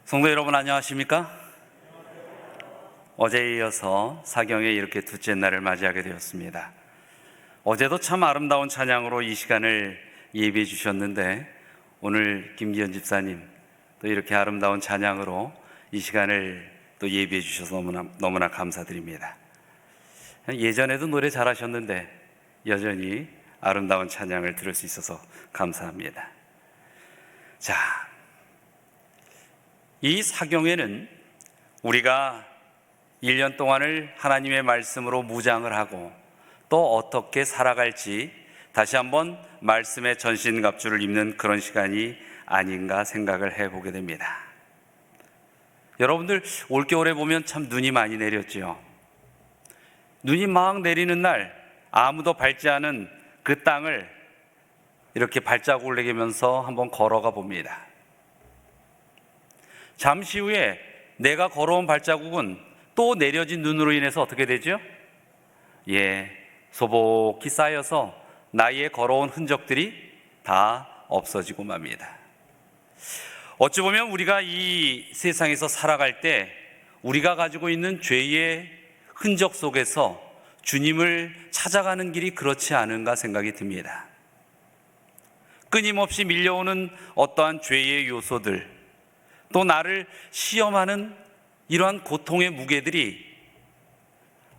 성도 여러분 안녕하십니까? 어제에 이어서 사경에 이렇게 둘째 날을 맞이하게 되었습니다. 어제도 참 아름다운 찬양으로 이 시간을 예비해 주셨는데 오늘 김기현 집사님 또 이렇게 아름다운 찬양으로 이 시간을 또 예비해 주셔서 너무나 감사드립니다. 예전에도 노래 잘하셨는데 여전히 아름다운 찬양을 들을 수 있어서 감사합니다. 자, 이 사경에는 우리가 1년 동안을 하나님의 말씀으로 무장을 하고 또 어떻게 살아갈지 다시 한번 말씀의 전신갑주를 입는 그런 시간이 아닌가 생각을 해보게 됩니다. 여러분들 올겨울에 보면 참 눈이 많이 내렸죠. 눈이 막 내리는 날 아무도 밟지 않은 그 땅을 이렇게 발자국을 내면서 한번 걸어가 봅니다. 잠시 후에 내가 걸어온 발자국은 또 내려진 눈으로 인해서 어떻게 되죠? 소복히 쌓여서 나의 걸어온 흔적들이 다 없어지고 맙니다. 어찌 보면 우리가 이 세상에서 살아갈 때 우리가 가지고 있는 죄의 흔적 속에서 주님을 찾아가는 길이 그렇지 않은가 생각이 듭니다. 끊임없이 밀려오는 어떠한 죄의 요소들, 또 나를 시험하는 이러한 고통의 무게들이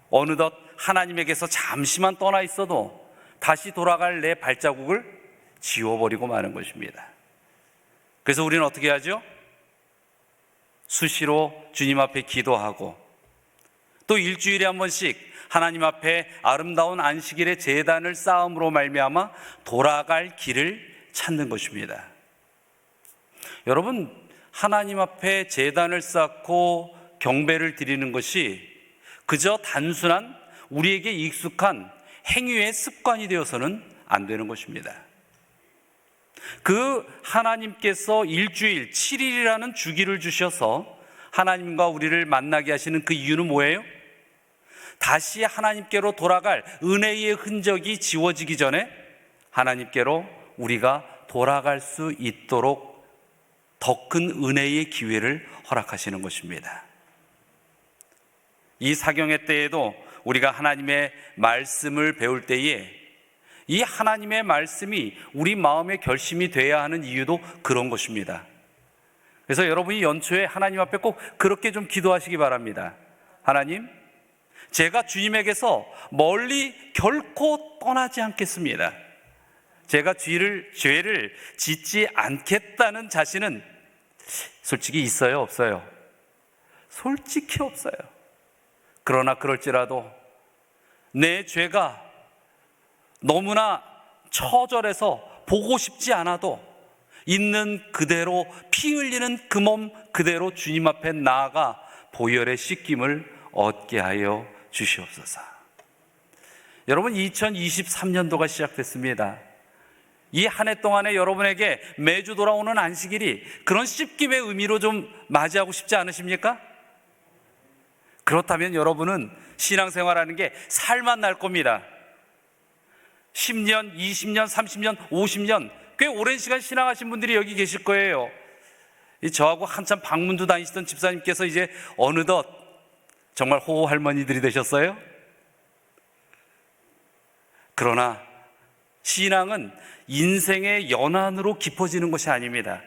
어느덧 하나님에게서 잠시만 떠나 있어도 다시 돌아갈 내 발자국을 지워버리고 마는 것입니다. 그래서 우리는 어떻게 하죠? 수시로 주님 앞에 기도하고 또 일주일에 한 번씩 하나님 앞에 아름다운 안식일의 제단을 쌓음으로 말미암아 돌아갈 길을 찾는 것입니다. 여러분, 하나님 앞에 제단을 쌓고 경배를 드리는 것이 그저 단순한 우리에게 익숙한 행위의 습관이 되어서는 안 되는 것입니다. 그 하나님께서 일주일 7일이라는 주기를 주셔서 하나님과 우리를 만나게 하시는 그 이유는 뭐예요? 다시 하나님께로 돌아갈 은혜의 흔적이 지워지기 전에 하나님께로 우리가 돌아갈 수 있도록 더 큰 은혜의 기회를 허락하시는 것입니다. 이 사경의 때에도 우리가 하나님의 말씀을 배울 때에 이 하나님의 말씀이 우리 마음의 결심이 돼야 하는 이유도 그런 것입니다. 그래서 여러분이 연초에 하나님 앞에 꼭 그렇게 좀 기도하시기 바랍니다. 하나님, 제가 주님에게서 멀리 결코 떠나지 않겠습니다. 제가 죄를 짓지 않겠다는 자신은 솔직히 있어요, 없어요? 솔직히 없어요. 그러나 그럴지라도 내 죄가 너무나 처절해서 보고 싶지 않아도 있는 그대로 피 흘리는 그 몸 그대로 주님 앞에 나아가 보혈의 씻김을 얻게 하여 주시옵소서. 여러분, 2023년도가 시작됐습니다. 이 한 해 동안에 여러분에게 매주 돌아오는 안식일이 그런 씻김의 의미로 좀 맞이하고 싶지 않으십니까? 그렇다면 여러분은 신앙생활하는 게 살만 날 겁니다. 10년, 20년, 30년, 50년 꽤 오랜 시간 신앙하신 분들이 여기 계실 거예요. 저하고 한참 방문도 다니시던 집사님께서 이제 어느덧 정말 호호 할머니들이 되셨어요. 그러나 신앙은 인생의 연한으로 깊어지는 것이 아닙니다.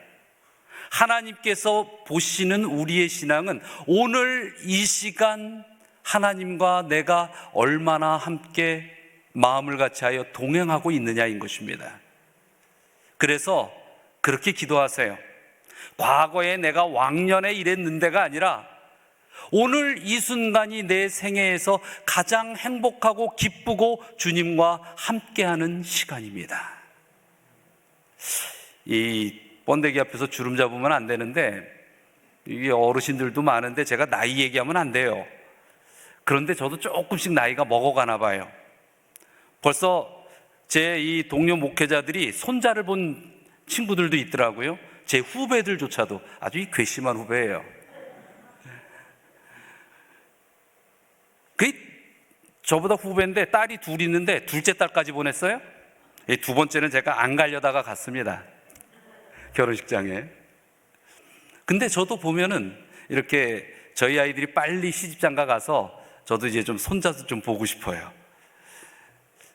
하나님께서 보시는 우리의 신앙은 오늘 이 시간 하나님과 내가 얼마나 함께 마음을 같이 하여 동행하고 있느냐인 것입니다. 그래서 그렇게 기도하세요. 과거에 내가 왕년에 이랬는데가 아니라 오늘 이 순간이 내 생애에서 가장 행복하고 기쁘고 주님과 함께하는 시간입니다. 이 번데기 앞에서 주름 잡으면 안 되는데 이게 어르신들도 많은데 제가 나이 얘기하면 안 돼요. 그런데 저도 조금씩 나이가 먹어가나 봐요. 벌써 제 이 동료 목회자들이 손자를 본 친구들도 있더라고요. 제 후배들조차도 아주 이 괘씸한 후배예요. 저보다 후배인데 딸이 둘 있는데 둘째 딸까지 보냈어요. 두 번째는 제가 안 가려다가 갔습니다. 결혼식장에. 근데 저도 보면은 이렇게 저희 아이들이 빨리 시집장가 가서 저도 이제 좀 손자도 좀 보고 싶어요.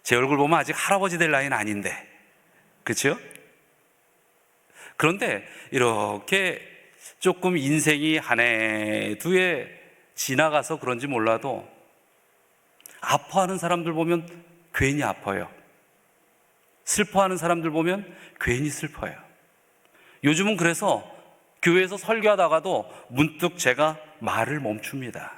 제 얼굴 보면 아직 할아버지 될 나이는 아닌데, 그렇죠? 그런데 이렇게 조금 인생이 한 해, 두 해 지나가서 그런지 몰라도 아파하는 사람들 보면 괜히 아파요. 슬퍼하는 사람들 보면 괜히 슬퍼요. 요즘은 그래서 교회에서 설교하다가도 문득 제가 말을 멈춥니다.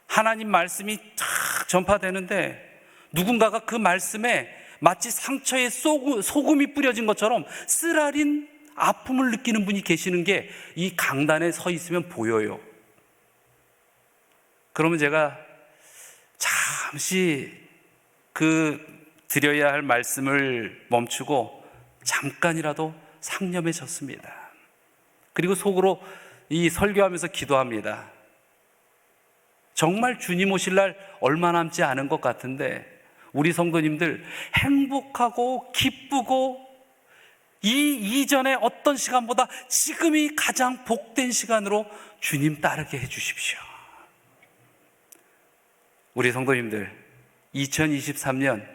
하나님 말씀이 쫙 전파되는데 누군가가 그 말씀에 마치 상처에 소금이 뿌려진 것처럼 쓰라린 아픔을 느끼는 분이 계시는 게 이 강단에 서 있으면 보여요. 그러면 제가 잠시 드려야 할 말씀을 멈추고 잠깐이라도 상념해졌습니다. 그리고 속으로 이 설교하면서 기도합니다. 정말 주님 오실 날 얼마 남지 않은 것 같은데 우리 성도님들 행복하고 기쁘고 이 이전의 어떤 시간보다 지금이 가장 복된 시간으로 주님 따르게 해주십시오. 우리 성도님들, 2023년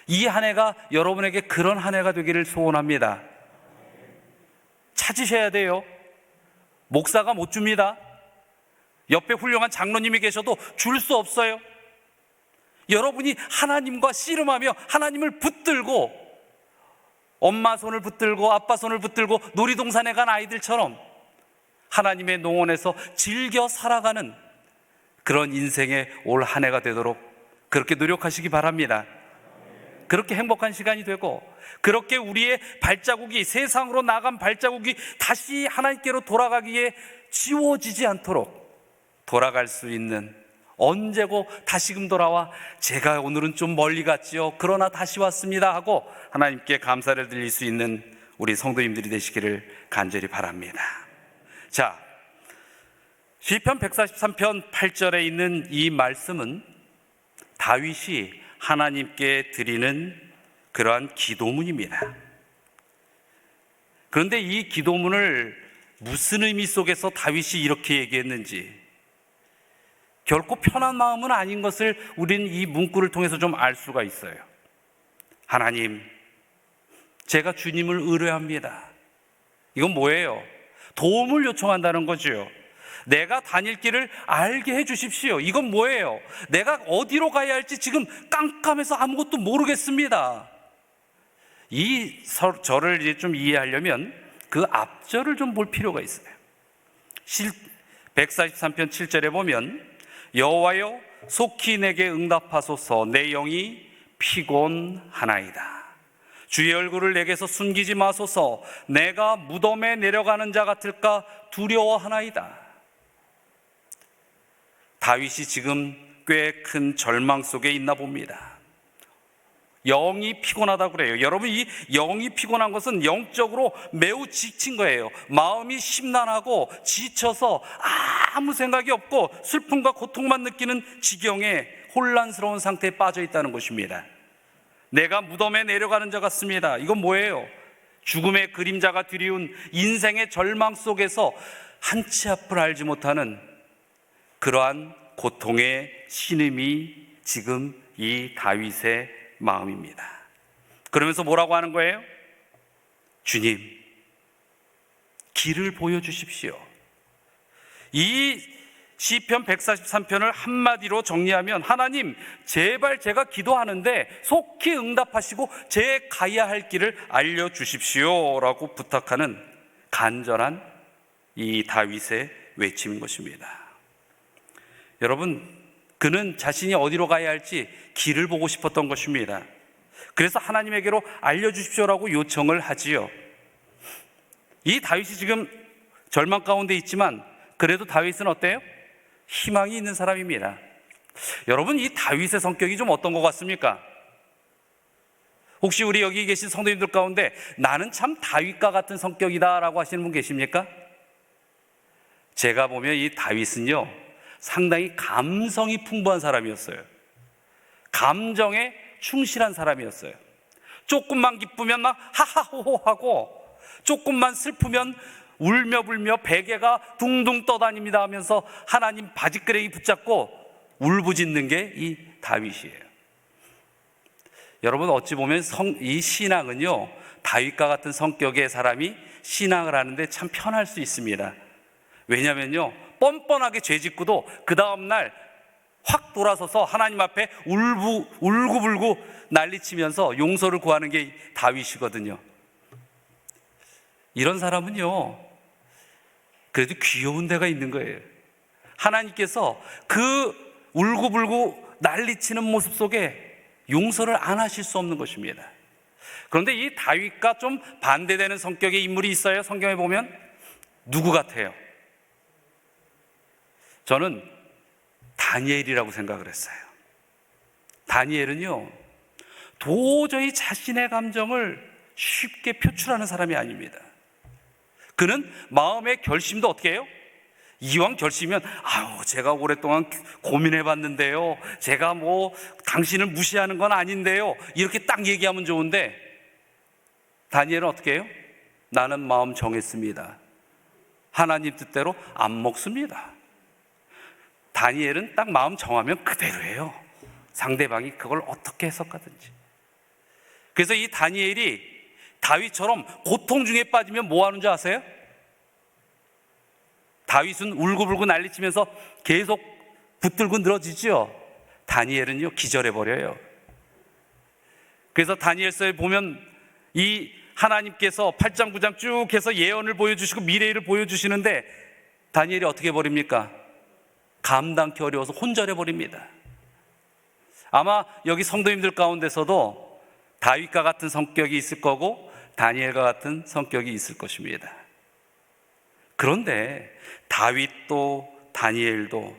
이 한 해가 여러분에게 그런 한 해가 되기를 소원합니다. 찾으셔야 돼요. 목사가 못 줍니다. 옆에 훌륭한 장로님이 계셔도 줄 수 없어요. 여러분이 하나님과 씨름하며 하나님을 붙들고 엄마 손을 붙들고 아빠 손을 붙들고 놀이동산에 간 아이들처럼 하나님의 농원에서 즐겨 살아가는 그런 인생의 올 한 해가 되도록 그렇게 노력하시기 바랍니다. 그렇게 행복한 시간이 되고 그렇게 우리의 발자국이 세상으로 나간 발자국이 다시 하나님께로 돌아가기에 지워지지 않도록 돌아갈 수 있는 언제고 다시금 돌아와 제가 오늘은 좀 멀리 갔지요 그러나 다시 왔습니다 하고 하나님께 감사를 드릴 수 있는 우리 성도님들이 되시기를 간절히 바랍니다. 자, 시편 143편 8절에 있는 이 말씀은 다윗이 하나님께 드리는 그러한 기도문입니다. 그런데 이 기도문을 무슨 의미 속에서 다윗이 이렇게 얘기했는지 결코 편한 마음은 아닌 것을 우리는 이 문구를 통해서 좀 알 수가 있어요. 하나님, 제가 주님을 의뢰합니다. 이건 뭐예요? 도움을 요청한다는 거죠. 내가 다닐 길을 알게 해 주십시오. 이건 뭐예요? 내가 어디로 가야 할지 지금 깜깜해서 아무것도 모르겠습니다. 이 절을 이제 좀 이해하려면 그 앞절을 좀 볼 필요가 있어요. 143편 7절에 보면 여호와여 속히 내게 응답하소서 내 영이 피곤하나이다. 주의 얼굴을 내게서 숨기지 마소서 내가 무덤에 내려가는 자 같을까 두려워하나이다. 다윗이 지금 꽤 큰 절망 속에 있나 봅니다. 영이 피곤하다고 그래요. 여러분, 이 영이 피곤한 것은 영적으로 매우 지친 거예요. 마음이 심란하고 지쳐서 아무 생각이 없고 슬픔과 고통만 느끼는 지경에 혼란스러운 상태에 빠져 있다는 것입니다. 내가 무덤에 내려가는 자 같습니다. 이건 뭐예요? 죽음의 그림자가 드리운 인생의 절망 속에서 한치 앞을 알지 못하는 그러한 고통의 신음이 지금 이 다윗의 마음입니다. 그러면서 뭐라고 하는 거예요? 주님, 길을 보여주십시오. 이 시편 143편을 한마디로 정리하면 하나님, 제발 제가 기도하는데 속히 응답하시고 제 가야 할 길을 알려주십시오 라고 부탁하는 간절한 이 다윗의 외침인 것입니다. 여러분, 그는 자신이 어디로 가야 할지 길을 보고 싶었던 것입니다. 그래서 하나님에게로 알려주십시오라고 요청을 하지요. 이 다윗이 지금 절망 가운데 있지만 그래도 다윗은 어때요? 희망이 있는 사람입니다. 여러분, 이 다윗의 성격이 좀 어떤 것 같습니까? 혹시 우리 여기 계신 성도님들 가운데 나는 참 다윗과 같은 성격이다 라고 하시는 분 계십니까? 제가 보면 이 다윗은요 상당히 감성이 풍부한 사람이었어요. 감정에 충실한 사람이었어요. 조금만 기쁘면 막 하하호호 하고 조금만 슬프면 울며 불며 베개가 둥둥 떠다닙니다 하면서 하나님 바지끄레기 붙잡고 울부짖는 게 이 다윗이에요. 여러분, 어찌 보면 이 신앙은요, 다윗과 같은 성격의 사람이 신앙을 하는데 참 편할 수 있습니다. 왜냐면요, 뻔뻔하게 죄 짓고도 그 다음날 확 돌아서서 하나님 앞에 울고불고 난리치면서 용서를 구하는 게 다윗이거든요. 이런 사람은요, 그래도 귀여운 데가 있는 거예요. 하나님께서 그 울고불고 난리치는 모습 속에 용서를 안 하실 수 없는 것입니다. 그런데 이 다윗과 좀 반대되는 성격의 인물이 있어요. 성경에 보면 누구 같아요? 저는 다니엘이라고 생각을 했어요. 다니엘은요, 도저히 자신의 감정을 쉽게 표출하는 사람이 아닙니다. 그는 마음의 결심도 어떻게 해요? 이왕 결심이면 제가 오랫동안 고민해 봤는데요, 제가 당신을 무시하는 건 아닌데요, 이렇게 딱 얘기하면 좋은데, 다니엘은 어떻게 해요? 나는 마음 정했습니다. 하나님 뜻대로 안 먹습니다. 다니엘은 딱 마음 정하면 그대로 해요. 상대방이 그걸 어떻게 해석하든지. 그래서 이 다니엘이 다윗처럼 고통 중에 빠지면 뭐 하는 줄 아세요? 다윗은 울고불고 난리치면서 계속 붙들고 늘어지죠. 다니엘은요, 기절해버려요. 그래서 다니엘서에 보면 이 하나님께서 8장 9장 쭉 해서 예언을 보여주시고 미래를 보여주시는데, 다니엘이 어떻게 버립니까? 감당기 어려워서 혼절해버립니다. 아마 여기 성도님들 가운데서도 다윗과 같은 성격이 있을 거고 다니엘과 같은 성격이 있을 것입니다. 그런데 다윗도 다니엘도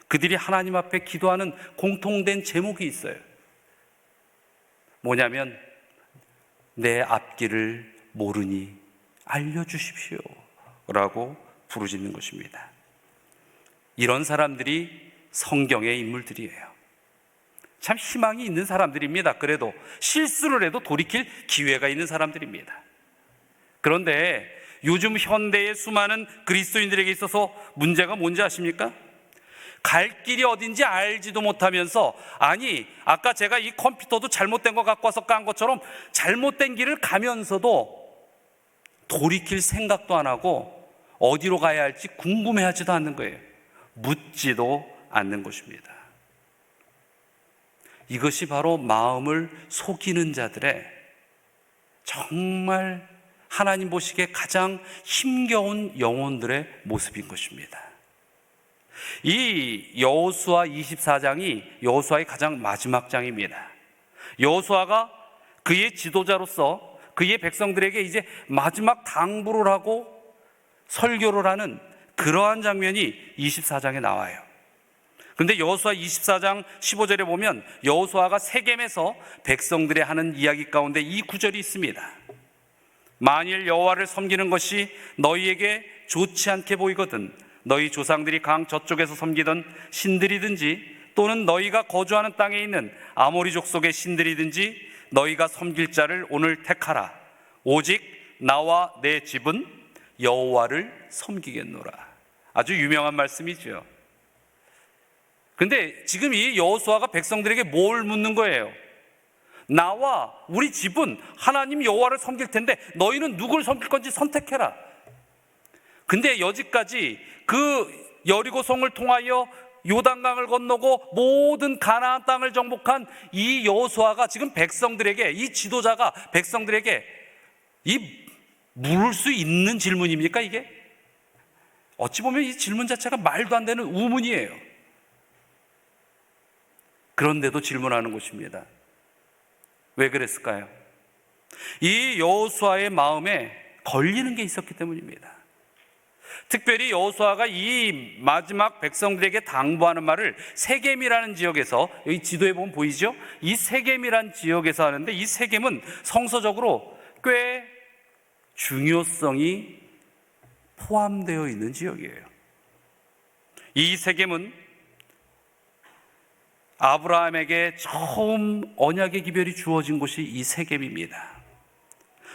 그들이 하나님 앞에 기도하는 공통된 제목이 있어요. 뭐냐면, 내 앞길을 모르니 알려주십시오 라고 부르짖는 것입니다. 이런 사람들이 성경의 인물들이에요. 참 희망이 있는 사람들입니다. 그래도 실수를 해도 돌이킬 기회가 있는 사람들입니다. 그런데 요즘 현대의 수많은 그리스도인들에게 있어서 문제가 뭔지 아십니까? 갈 길이 어딘지 알지도 못하면서, 아까 제가 이 컴퓨터도 잘못된 거 갖고 와서 깐 것처럼 잘못된 길을 가면서도 돌이킬 생각도 안 하고 어디로 가야 할지 궁금해하지도 않는 거예요. 묻지도 않는 것입니다. 이것이 바로 마음을 속이는 자들의 정말 하나님 보시기에 가장 힘겨운 영혼들의 모습인 것입니다. 이 여호수아 24장이 여호수아의 가장 마지막 장입니다. 여호수아가 그의 지도자로서 그의 백성들에게 이제 마지막 당부를 하고 설교를 하는 그러한 장면이 24장에 나와요. 그런데 여호수아 24장 15절에 보면 여호수아가 세겜에서 백성들의 하는 이야기 가운데 이 구절이 있습니다. 만일 여호와를 섬기는 것이 너희에게 좋지 않게 보이거든 너희 조상들이 강 저쪽에서 섬기던 신들이든지 또는 너희가 거주하는 땅에 있는 아모리 족속의 신들이든지 너희가 섬길 자를 오늘 택하라. 오직 나와 내 집은 여호와를 섬기겠노라. 아주 유명한 말씀이죠. 그런데 지금 이 여호수아가 백성들에게 뭘 묻는 거예요? 나와 우리 집은 하나님 여호와를 섬길 텐데 너희는 누구를 섬길 건지 선택해라. 근데 여지까지 그 여리고성을 통하여 요단강을 건너고 모든 가나안 땅을 정복한 이 여호수아가 지금 백성들에게, 이 지도자가 백성들에게 물을 수 있는 질문입니까 이게? 어찌 보면 이 질문 자체가 말도 안 되는 우문이에요. 그런데도 질문하는 것입니다. 왜 그랬을까요? 이 여호수아의 마음에 걸리는 게 있었기 때문입니다. 특별히 여호수아가 이 마지막 백성들에게 당부하는 말을 세겜이라는 지역에서, 여기 지도에 보면 보이죠? 이 세겜이라는 지역에서 하는데, 이 세겜은 성서적으로 꽤 중요성이 포함되어 있는 지역이에요. 이 세겜은 아브라함에게 처음 언약의 기별이 주어진 곳이 이 세겜입니다.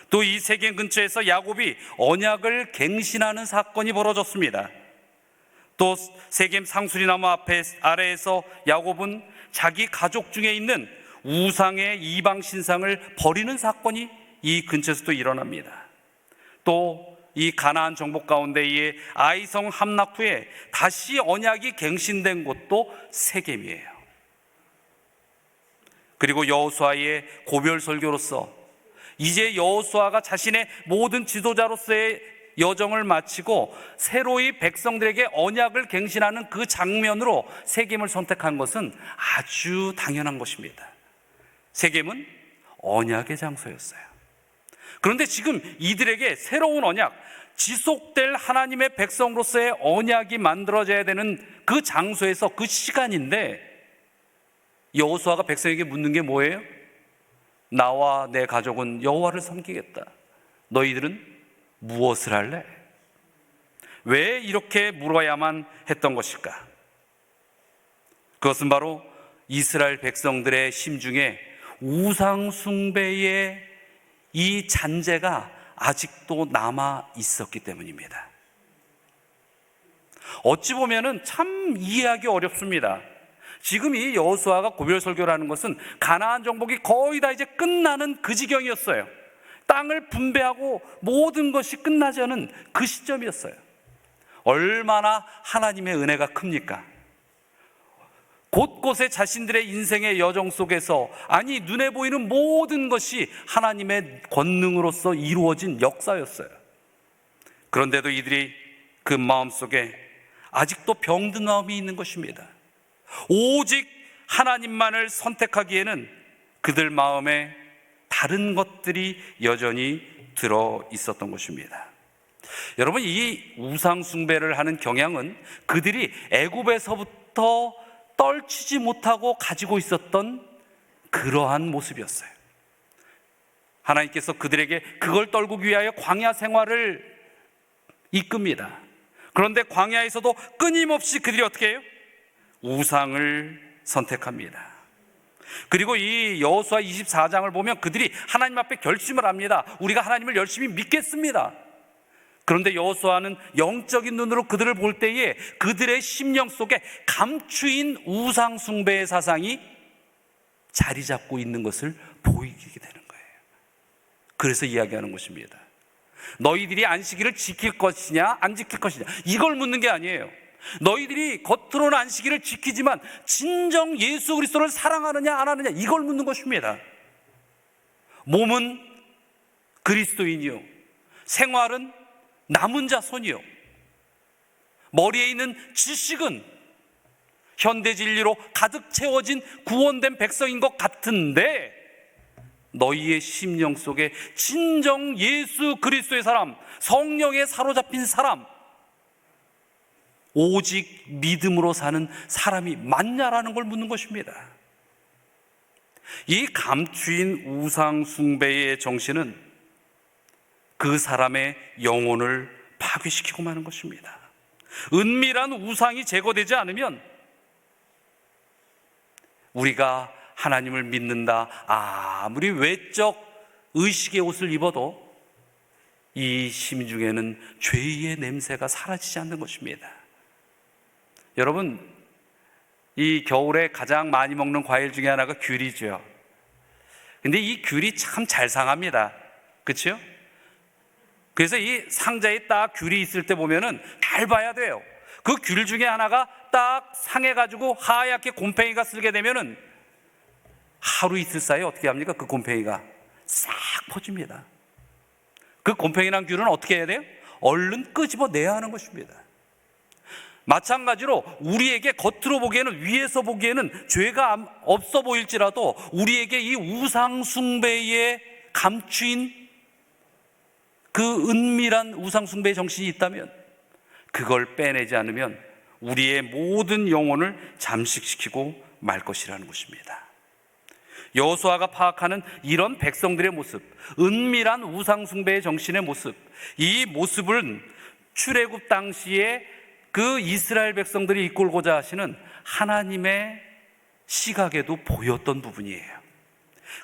또 이 세겜 근처에서 야곱이 언약을 갱신하는 사건이 벌어졌습니다. 또 세겜 상수리나무 아래에서 야곱은 자기 가족 중에 있는 우상의 이방 신상을 버리는 사건이 이 근처에서도 일어납니다. 또 이 가나안 정복 가운데에 아이성 함락 후에 다시 언약이 갱신된 곳도 세겜이에요. 그리고 여호수아의 고별 설교로서 이제 여호수아가 자신의 모든 지도자로서의 여정을 마치고 새로이 백성들에게 언약을 갱신하는 그 장면으로 세겜을 선택한 것은 아주 당연한 것입니다. 세겜은 언약의 장소였어요. 그런데 지금 이들에게 새로운 언약, 지속될 하나님의 백성으로서의 언약이 만들어져야 되는 그 장소에서 그 시간인데, 여호수아가 백성에게 묻는 게 뭐예요? 나와 내 가족은 여호와를 섬기겠다. 너희들은 무엇을 할래? 왜 이렇게 물어야만 했던 것일까? 그것은 바로 이스라엘 백성들의 심중에 우상 숭배의 이 잔재가 아직도 남아 있었기 때문입니다. 어찌 보면은 참 이해하기 어렵습니다. 지금 이 여호수아가 고별 설교를 하는 것은 가나안 정복이 거의 다 이제 끝나는 그 지경이었어요. 땅을 분배하고 모든 것이 끝나지 않은 그 시점이었어요. 얼마나 하나님의 은혜가 큽니까? 곳곳에 자신들의 인생의 여정 속에서, 아니 눈에 보이는 모든 것이 하나님의 권능으로서 이루어진 역사였어요. 그런데도 이들이 그 마음속에 아직도 병든 마음이 있는 것입니다. 오직 하나님만을 선택하기에는 그들 마음에 다른 것들이 여전히 들어 있었던 것입니다. 여러분, 이 우상 숭배를 하는 경향은 그들이 애굽에서부터 떨치지 못하고 가지고 있었던 그러한 모습이었어요. 하나님께서 그들에게 그걸 떨구기 위하여 광야 생활을 이끕니다. 그런데 광야에서도 끊임없이 그들이 어떻게 해요? 우상을 선택합니다. 그리고 이 여호수아 24장을 보면 그들이 하나님 앞에 결심을 합니다. 우리가 하나님을 열심히 믿겠습니다. 그런데 여호수아는 영적인 눈으로 그들을 볼 때에 그들의 심령 속에 감추인 우상 숭배의 사상이 자리 잡고 있는 것을 보이게 되는 거예요. 그래서 이야기하는 것입니다. 너희들이 안식일을 지킬 것이냐 안 지킬 것이냐, 이걸 묻는 게 아니에요. 너희들이 겉으로는 안식일을 지키지만 진정 예수 그리스도를 사랑하느냐 안 하느냐, 이걸 묻는 것입니다. 몸은 그리스도인이요, 생활은 남은 자손이요, 머리에 있는 지식은 현대 진리로 가득 채워진 구원된 백성인 것 같은데, 너희의 심령 속에 진정 예수 그리스도의 사람, 성령에 사로잡힌 사람, 오직 믿음으로 사는 사람이 맞냐라는 걸 묻는 것입니다. 이 감추인 우상 숭배의 정신은 그 사람의 영혼을 파괴시키고 마는 것입니다. 은밀한 우상이 제거되지 않으면 우리가 하나님을 믿는다, 아무리 외적 의식의 옷을 입어도 이 심중에는 죄의 냄새가 사라지지 않는 것입니다. 여러분, 이 겨울에 가장 많이 먹는 과일 중에 하나가 귤이죠. 근데 이 귤이 참 잘 상합니다. 그렇죠? 그래서 이 상자에 딱 귤이 있을 때 보면은 잘 봐야 돼요. 그 귤 중에 하나가 딱 상해가지고 하얗게 곰팡이가 쓸게 되면은 하루 이틀 사이에 어떻게 합니까? 그 곰팡이가 싹 퍼집니다. 그 곰팡이난 귤은 어떻게 해야 돼요? 얼른 끄집어내야 하는 것입니다. 마찬가지로 우리에게 겉으로 보기에는, 위에서 보기에는 죄가 없어 보일지라도 우리에게 이 우상 숭배에 감추인 그 은밀한 우상 숭배의 정신이 있다면, 그걸 빼내지 않으면 우리의 모든 영혼을 잠식시키고 말 것이라는 것입니다. 여호수아가 파악하는 이런 백성들의 모습, 은밀한 우상 숭배의 정신의 모습, 이 모습은 출애굽 당시에 그 이스라엘 백성들이 이끌고자 하시는 하나님의 시각에도 보였던 부분이에요.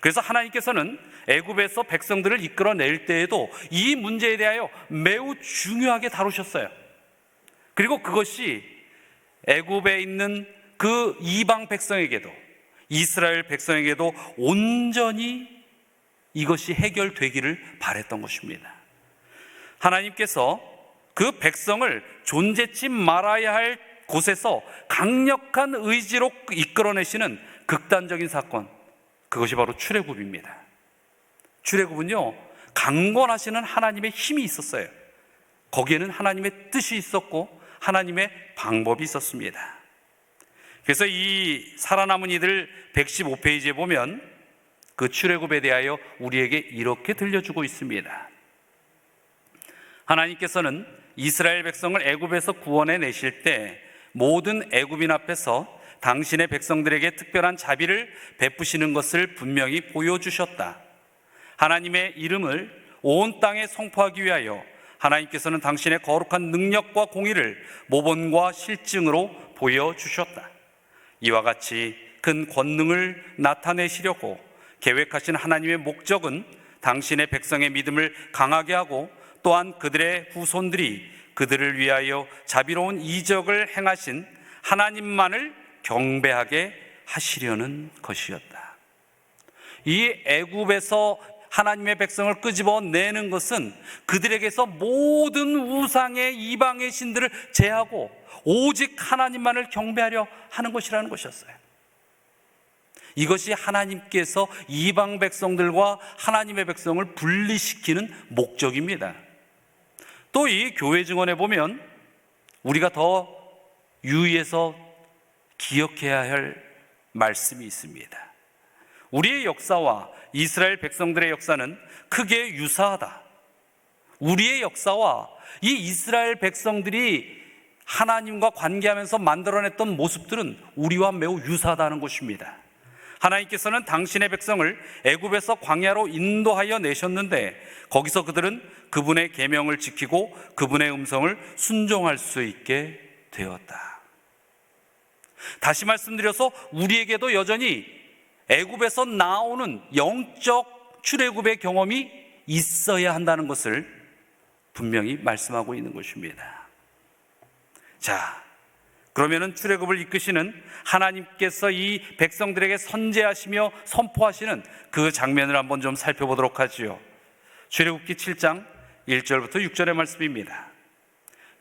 그래서 하나님께서는 애굽에서 백성들을 이끌어낼 때에도 이 문제에 대하여 매우 중요하게 다루셨어요. 그리고 그것이 애굽에 있는 그 이방 백성에게도, 이스라엘 백성에게도 온전히 이것이 해결되기를 바랬던 것입니다. 하나님께서 그 백성을 존재치 말아야 할 곳에서 강력한 의지로 이끌어내시는 극단적인 사건, 그것이 바로 출애굽입니다. 출애굽은요, 강권하시는 하나님의 힘이 있었어요. 거기에는 하나님의 뜻이 있었고 하나님의 방법이 있었습니다. 그래서 이 살아남은 이들 115페이지에 보면 그 출애굽에 대하여 우리에게 이렇게 들려주고 있습니다. 하나님께서는 이스라엘 백성을 애굽에서 구원해 내실 때 모든 애굽인 앞에서 당신의 백성들에게 특별한 자비를 베푸시는 것을 분명히 보여주셨다. 하나님의 이름을 온 땅에 선포하기 위하여 하나님께서는 당신의 거룩한 능력과 공의를 모본과 실증으로 보여주셨다. 이와 같이 큰 권능을 나타내시려고 계획하신 하나님의 목적은 당신의 백성의 믿음을 강하게 하고 또한 그들의 후손들이 그들을 위하여 자비로운 이적을 행하신 하나님만을 경배하게 하시려는 것이었다. 이 애굽에서 하나님의 백성을 끄집어내는 것은 그들에게서 모든 우상의 이방의 신들을 제하고 오직 하나님만을 경배하려 하는 것이라는 것이었어요. 이것이 하나님께서 이방 백성들과 하나님의 백성을 분리시키는 목적입니다. 또 이 교회 증언에 보면 우리가 더 유의해서 기억해야 할 말씀이 있습니다. 우리의 역사와 이스라엘 백성들의 역사는 크게 유사하다. 우리의 역사와 이 이스라엘 백성들이 하나님과 관계하면서 만들어냈던 모습들은 우리와 매우 유사하다는 것입니다. 하나님께서는 당신의 백성을 애굽에서 광야로 인도하여 내셨는데 거기서 그들은 그분의 계명을 지키고 그분의 음성을 순종할 수 있게 되었다. 다시 말씀드려서 우리에게도 여전히 애굽에서 나오는 영적 출애굽의 경험이 있어야 한다는 것을 분명히 말씀하고 있는 것입니다. 자, 그러면은 출애굽을 이끄시는 하나님께서 이 백성들에게 선제하시며 선포하시는 그 장면을 한번 좀 살펴보도록 하지요. 출애굽기 7장 1절부터 6절의 말씀입니다.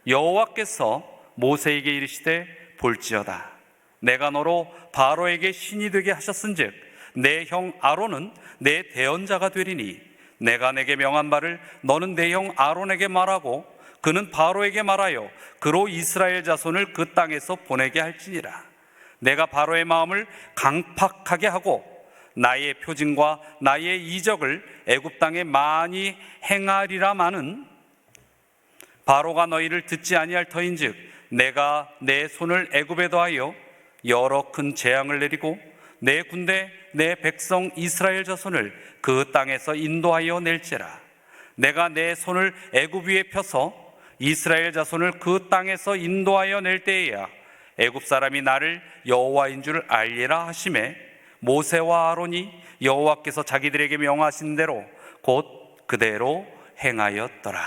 여호와께서 모세에게 이르시되 볼지어다 내가 너로 바로에게 신이 되게 하셨은즉 내 형 아론은 내 대언자가 되리니 내가 내게 명한 바를 너는 내 형 아론에게 말하고 그는 바로에게 말하여 그로 이스라엘 자손을 그 땅에서 보내게 할지니라. 내가 바로의 마음을 강팍하게 하고 나의 표징과 나의 이적을 애굽 땅에 많이 행하리라마는 바로가 너희를 듣지 아니할 터인즉 내가 내 손을 애굽에 더하여 여러 큰 재앙을 내리고 내 군대 내 백성 이스라엘 자손을 그 땅에서 인도하여 낼지라. 내가 내 손을 애굽 위에 펴서 이스라엘 자손을 그 땅에서 인도하여 낼 때에야 애굽 사람이 나를 여호와인 줄 알리라 하시매 모세와 아론이 여호와께서 자기들에게 명하신 대로 곧 그대로 행하였더라.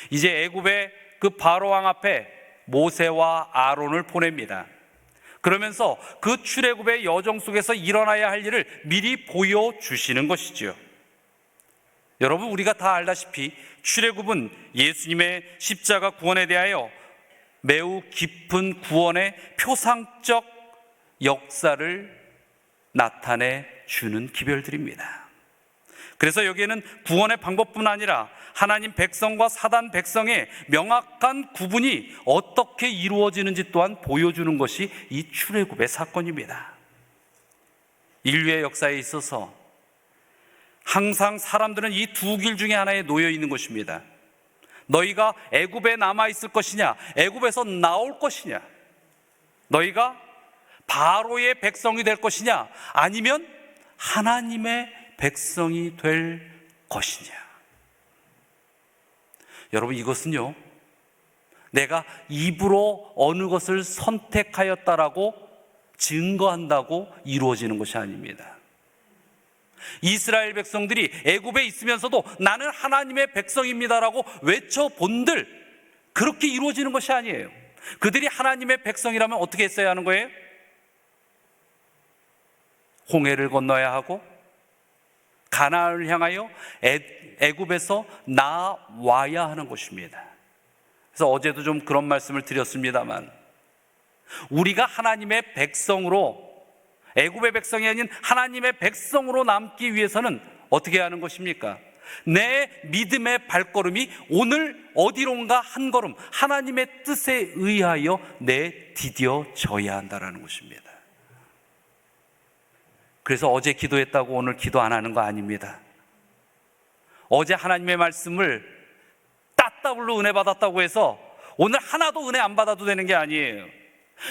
이제 애굽의 그 바로 왕 앞에 모세와 아론을 보냅니다. 그러면서 그 출애굽의 여정 속에서 일어나야 할 일을 미리 보여주시는 것이지요. 여러분, 우리가 다 알다시피 출애굽은 예수님의 십자가 구원에 대하여 매우 깊은 구원의 표상적 역사를 나타내 주는 기별들입니다. 그래서 여기에는 구원의 방법뿐 아니라 하나님 백성과 사단 백성의 명확한 구분이 어떻게 이루어지는지 또한 보여주는 것이 이 출애굽의 사건입니다. 인류의 역사에 있어서 항상 사람들은 이 두 길 중에 하나에 놓여 있는 것입니다. 너희가 애굽에 남아 있을 것이냐, 애굽에서 나올 것이냐, 너희가 바로의 백성이 될 것이냐, 아니면 하나님의 백성이 될 것이냐. 여러분, 이것은요, 내가 입으로 어느 것을 선택하였다라고 증거한다고 이루어지는 것이 아닙니다. 이스라엘 백성들이 애굽에 있으면서도 나는 하나님의 백성입니다라고 외쳐본들 그렇게 이루어지는 것이 아니에요. 그들이 하나님의 백성이라면 어떻게 했어야 하는 거예요? 홍해를 건너야 하고 가나안을 향하여 애굽에서 나와야 하는 것입니다. 그래서 어제도 좀 그런 말씀을 드렸습니다만, 우리가 하나님의 백성으로, 애굽의 백성이 아닌 하나님의 백성으로 남기 위해서는 어떻게 하는 것입니까? 내 믿음의 발걸음이 오늘 어디론가 한 걸음 하나님의 뜻에 의하여 내디뎌져야 한다는 것입니다. 그래서 어제 기도했다고 오늘 기도 안 하는 거 아닙니다. 어제 하나님의 말씀을 따따블로 은혜 받았다고 해서 오늘 하나도 은혜 안 받아도 되는 게 아니에요.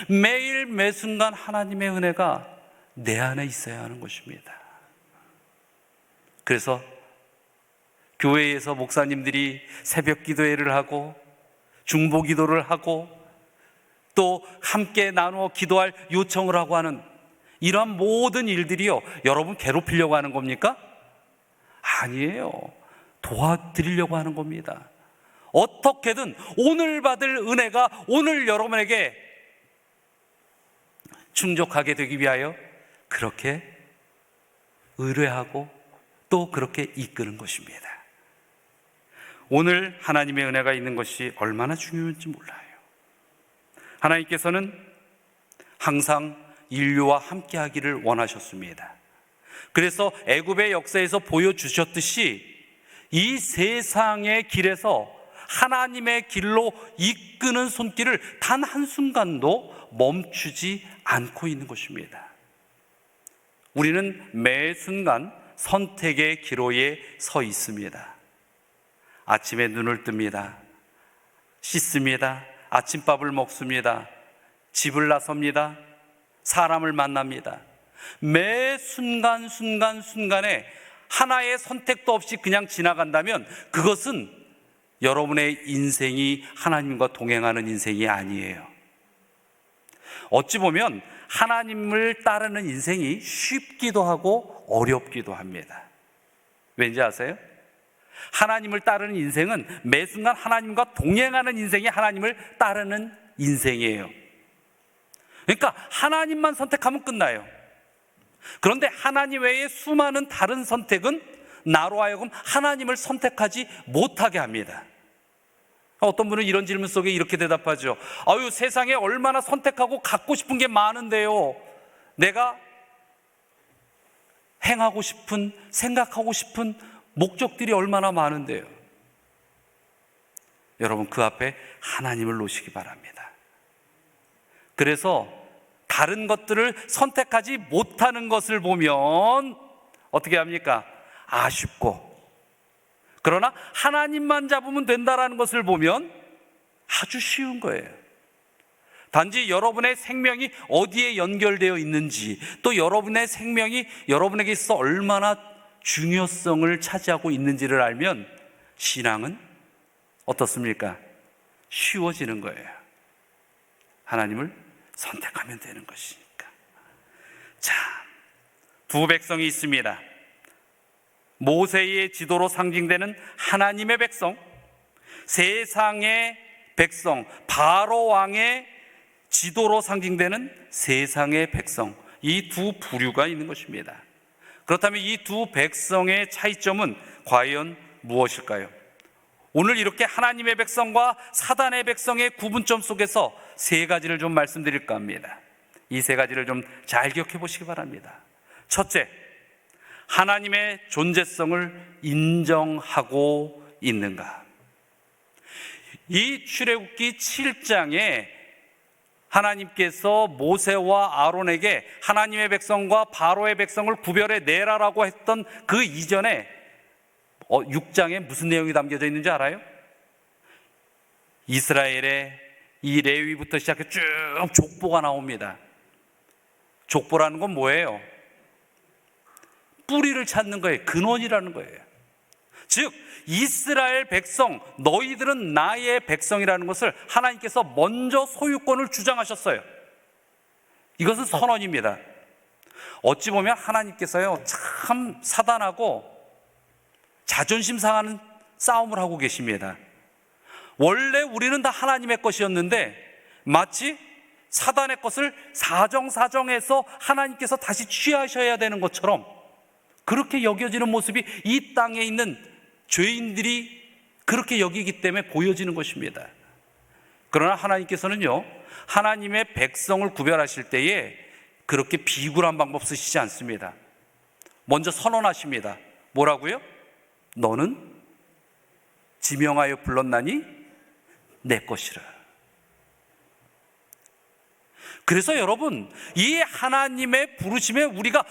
매일 매순간 하나님의 은혜가 내 안에 있어야 하는 것입니다. 그래서 교회에서 목사님들이 새벽 기도회를 하고 중보 기도를 하고 또 함께 나누어 기도할 요청을 하고 하는 이러한 모든 일들이요, 여러분 괴롭히려고 하는 겁니까? 아니에요. 도와드리려고 하는 겁니다. 어떻게든 오늘 받을 은혜가 오늘 여러분에게 충족하게 되기 위하여 그렇게 의뢰하고 또 그렇게 이끄는 것입니다. 오늘 하나님의 은혜가 있는 것이 얼마나 중요한지 몰라요. 하나님께서는 항상 인류와 함께 하기를 원하셨습니다. 그래서 애굽의 역사에서 보여주셨듯이 이 세상의 길에서 하나님의 길로 이끄는 손길을 단 한순간도 멈추지 않고 있는 것입니다. 우리는 매 순간 선택의 기로에 서 있습니다. 아침에 눈을 뜹니다. 씻습니다. 아침밥을 먹습니다. 집을 나섭니다. 사람을 만납니다. 매 순간순간에 하나의 선택도 없이 그냥 지나간다면 그것은 여러분의 인생이 하나님과 동행하는 인생이 아니에요. 어찌 보면 하나님을 따르는 인생이 쉽기도 하고 어렵기도 합니다. 왠지 아세요? 하나님을 따르는 인생은 매 순간 하나님과 동행하는 인생이 하나님을 따르는 인생이에요. 그러니까 하나님만 선택하면 끝나요. 그런데 하나님 외에 수많은 다른 선택은 나로 하여금 하나님을 선택하지 못하게 합니다. 어떤 분은 이런 질문 속에 이렇게 대답하죠. 아유, 세상에 얼마나 선택하고 갖고 싶은 게 많은데요, 내가 행하고 싶은, 생각하고 싶은 목적들이 얼마나 많은데요. 여러분, 그 앞에 하나님을 놓으시기 바랍니다. 그래서 다른 것들을 선택하지 못하는 것을 보면 어떻게 합니까? 아쉽고, 그러나 하나님만 잡으면 된다라는 것을 보면 아주 쉬운 거예요. 단지 여러분의 생명이 어디에 연결되어 있는지, 또 여러분의 생명이 여러분에게 있어 얼마나 중요성을 차지하고 있는지를 알면 신앙은 어떻습니까? 쉬워지는 거예요. 하나님을 선택하면 되는 것이니까. 자, 두 백성이 있습니다. 모세의 지도로 상징되는 하나님의 백성, 세상의 백성, 바로 왕의 지도로 상징되는 세상의 백성, 이 두 부류가 있는 것입니다. 그렇다면 이 두 백성의 차이점은 과연 무엇일까요? 오늘 이렇게 하나님의 백성과 사단의 백성의 구분점 속에서 세 가지를 좀 말씀드릴까 합니다. 이 세 가지를 좀 잘 기억해 보시기 바랍니다. 첫째, 하나님의 존재성을 인정하고 있는가? 이 출애굽기 7장에 하나님께서 모세와 아론에게 하나님의 백성과 바로의 백성을 구별해 내라라고 했던 그 이전에 6장에 무슨 내용이 담겨져 있는지 알아요? 이스라엘의 이 레위부터 시작해 쭉 족보가 나옵니다. 족보라는 건 뭐예요? 뿌리를 찾는 거예요. 근원이라는 거예요. 즉 이스라엘 백성, 너희들은 나의 백성이라는 것을 하나님께서 먼저 소유권을 주장하셨어요. 이것은 선언입니다. 어찌 보면 하나님께서요, 참 사단하고 자존심 상하는 싸움을 하고 계십니다. 원래 우리는 다 하나님의 것이었는데 마치 사단의 것을 사정사정해서 하나님께서 다시 취하셔야 되는 것처럼 그렇게 여겨지는 모습이 이 땅에 있는 죄인들이 그렇게 여기기 때문에 보여지는 것입니다. 그러나 하나님께서는요, 하나님의 백성을 구별하실 때에 그렇게 비굴한 방법 쓰시지 않습니다. 먼저 선언하십니다. 뭐라고요? 너는 지명하여 불렀나니 내 것이라. 그래서 여러분, 이 하나님의 부르심에 우리가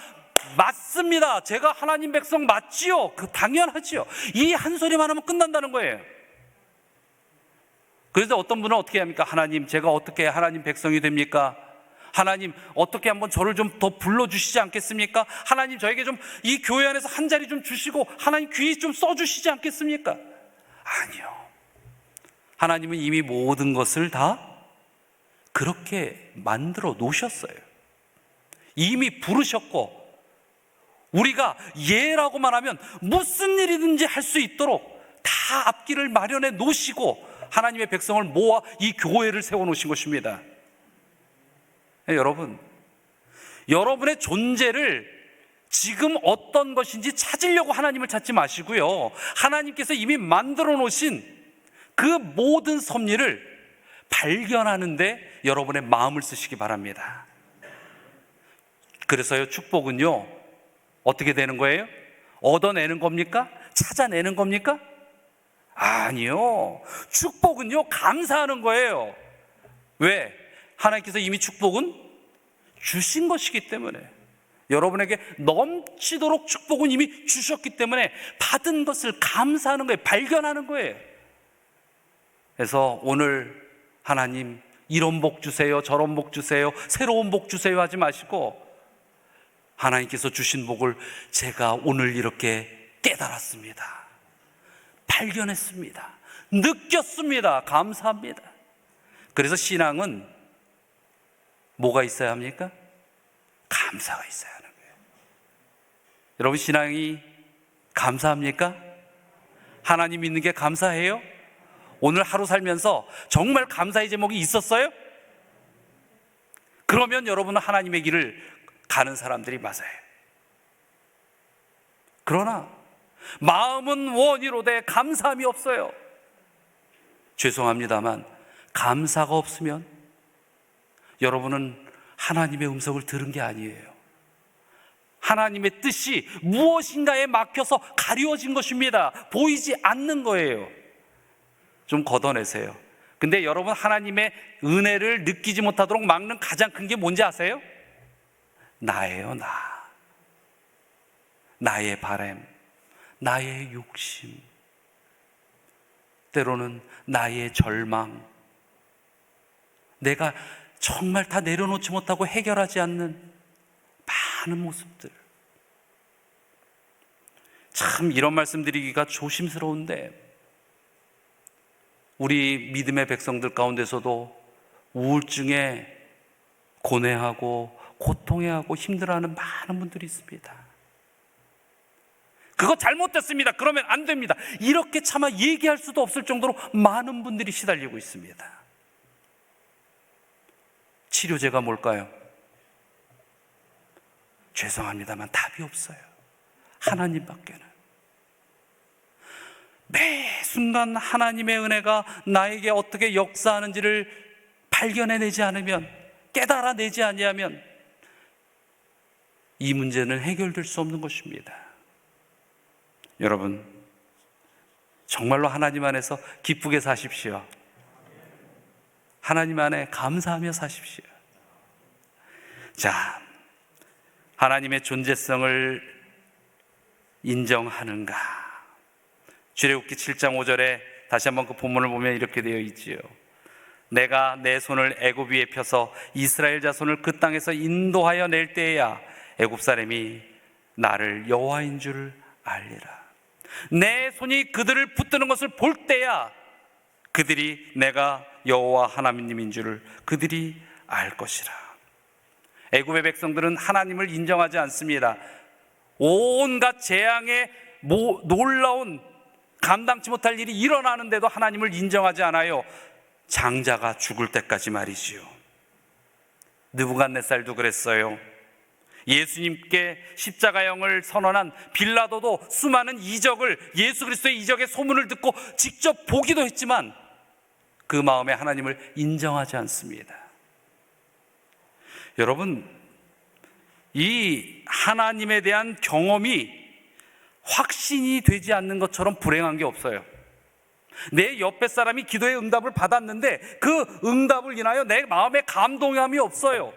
맞습니다. 제가 하나님 백성 맞지요? 당연하지요. 이 한 소리만 하면 끝난다는 거예요. 그래서 어떤 분은 어떻게 합니까? 하나님, 제가 어떻게 하나님 백성이 됩니까? 하나님, 어떻게 한번 저를 좀 더 불러주시지 않겠습니까? 하나님, 저에게 좀 이 교회 안에서 한 자리 좀 주시고 하나님 귀 좀 써주시지 않겠습니까? 아니요. 하나님은 이미 모든 것을 다 그렇게 만들어 놓으셨어요. 이미 부르셨고 우리가 예라고만 하면 무슨 일이든지 할 수 있도록 다 앞길을 마련해 놓으시고 하나님의 백성을 모아 이 교회를 세워놓으신 것입니다. 여러분, 여러분의 존재를 지금 어떤 것인지 찾으려고 하나님을 찾지 마시고요, 하나님께서 이미 만들어 놓으신 그 모든 섭리를 발견하는데 여러분의 마음을 쓰시기 바랍니다. 그래서요, 축복은요 어떻게 되는 거예요? 얻어내는 겁니까? 찾아내는 겁니까? 아니요. 축복은요 감사하는 거예요. 왜? 하나님께서 이미 축복은 주신 것이기 때문에, 여러분에게 넘치도록 축복은 이미 주셨기 때문에 받은 것을 감사하는 거예요. 발견하는 거예요. 그래서 오늘 하나님 이런 복 주세요, 저런 복 주세요, 새로운 복 주세요 하지 마시고 하나님께서 주신 복을 제가 오늘 이렇게 깨달았습니다, 발견했습니다, 느꼈습니다, 감사합니다. 그래서 신앙은 뭐가 있어야 합니까? 감사가 있어야 하는 거예요. 여러분, 신앙이 감사합니까? 하나님 믿는 게 감사해요? 오늘 하루 살면서 정말 감사의 제목이 있었어요? 그러면 여러분은 하나님의 길을 가는 사람들이 맞아요. 그러나 마음은 원이로되 감사함이 없어요. 죄송합니다만 감사가 없으면 여러분은 하나님의 음성을 들은 게 아니에요. 하나님의 뜻이 무엇인가에 막혀서 가리워진 것입니다. 보이지 않는 거예요. 좀 걷어내세요. 근데 여러분, 하나님의 은혜를 느끼지 못하도록 막는 가장 큰 게 뭔지 아세요? 나예요. 나의 바람, 나의 욕심, 때로는 나의 절망, 내가 정말 다 내려놓지 못하고 해결하지 않는 많은 모습들. 참 이런 말씀 드리기가 조심스러운데 우리 믿음의 백성들 가운데서도 우울증에 고뇌하고 고통해하고 힘들어하는 많은 분들이 있습니다. 그거 잘못됐습니다, 그러면 안 됩니다, 이렇게 차마 얘기할 수도 없을 정도로 많은 분들이 시달리고 있습니다. 치료제가 뭘까요? 죄송합니다만 답이 없어요. 하나님밖에는. 매 순간 하나님의 은혜가 나에게 어떻게 역사하는지를 발견해내지 않으면, 깨달아내지 아니하면 이 문제는 해결될 수 없는 것입니다. 여러분, 정말로 하나님 안에서 기쁘게 사십시오. 하나님 안에 감사하며 사십시오. 자, 하나님의 존재성을 인정하는가? 출애굽기 7장 5절에 다시 한번 그 본문을 보면 이렇게 되어 있지요. 내가 내 손을 애굽 위에 펴서 이스라엘 자손을 그 땅에서 인도하여 낼 때에야 애굽 사람이 나를 여호와인 줄 알리라. 내 손이 그들을 붙드는 것을 볼 때야 그들이 내가 여호와 하나님인 줄을 그들이 알 것이라. 애굽의 백성들은 하나님을 인정하지 않습니다. 온갖 재앙의 놀라운 감당치 못할 일이 일어나는데도 하나님을 인정하지 않아요. 장자가 죽을 때까지 말이지요. 느부갓네살도 그랬어요. 예수님께 십자가형을 선언한 빌라도도 수많은 이적을, 예수 그리스도의 이적의 소문을 듣고 직접 보기도 했지만 그 마음에 하나님을 인정하지 않습니다. 여러분, 이 하나님에 대한 경험이 확신이 되지 않는 것처럼 불행한 게 없어요. 내 옆에 사람이 기도의 응답을 받았는데 그 응답을 인하여 내 마음에 감동함이 없어요.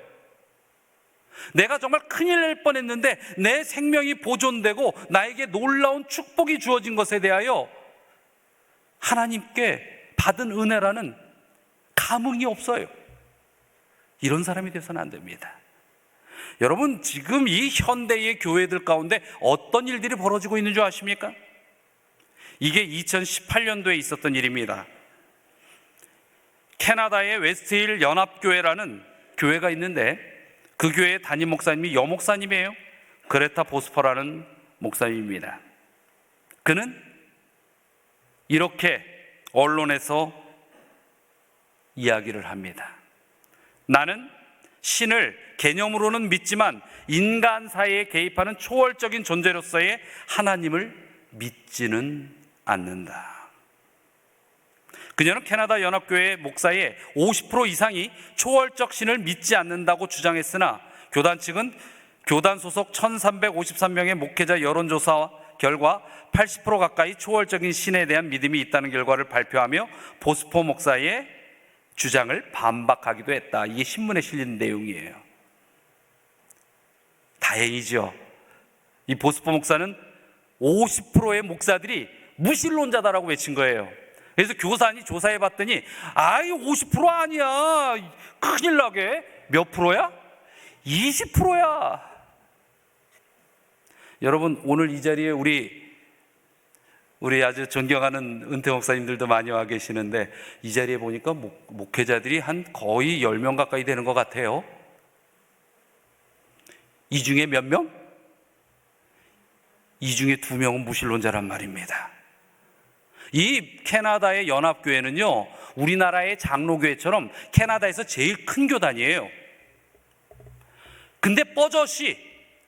내가 정말 큰일 날 뻔했는데 내 생명이 보존되고 나에게 놀라운 축복이 주어진 것에 대하여 하나님께 받은 은혜라는 감흥이 없어요. 이런 사람이 돼서는 안 됩니다. 여러분, 지금 이 현대의 교회들 가운데 어떤 일들이 벌어지고 있는 줄 아십니까? 이게 2018년도에 있었던 일입니다. 캐나다의 웨스트힐 연합교회라는 교회가 있는데 그 교회의 담임 목사님이 여목사님이에요. 그레타 보스퍼라는 목사님입니다. 그는 이렇게 언론에서 이야기를 합니다. 나는 신을 개념으로는 믿지만 인간 사이에 개입하는 초월적인 존재로서의 하나님을 믿지는 않는다. 그녀는 캐나다 연합교회 목사의 50% 이상이 초월적 신을 믿지 않는다고 주장했으나 교단 측은 교단 소속 1353명의 목회자 여론조사 결과 80% 가까이 초월적인 신에 대한 믿음이 있다는 결과를 발표하며 보스포 목사의 주장을 반박하기도 했다. 이게 신문에 실린 내용이에요. 다행이죠. 이 보스포 목사는 50%의 목사들이 무신론자다라고 외친 거예요. 그래서 교산이 조사해 봤더니 50% 아니야, 큰일 나게. 몇 프로야? 20%야. 여러분, 오늘 이 자리에 우리 아주 존경하는 은퇴 목사님들도 많이 와 계시는데 이 자리에 보니까 목회자들이 한 거의 10명 가까이 되는 것 같아요. 이 중에 몇 명? 이 중에 2명은 무신론자란 말입니다. 이 캐나다의 연합교회는요, 우리나라의 장로교회처럼 캐나다에서 제일 큰 교단이에요. 근데 뻐젓이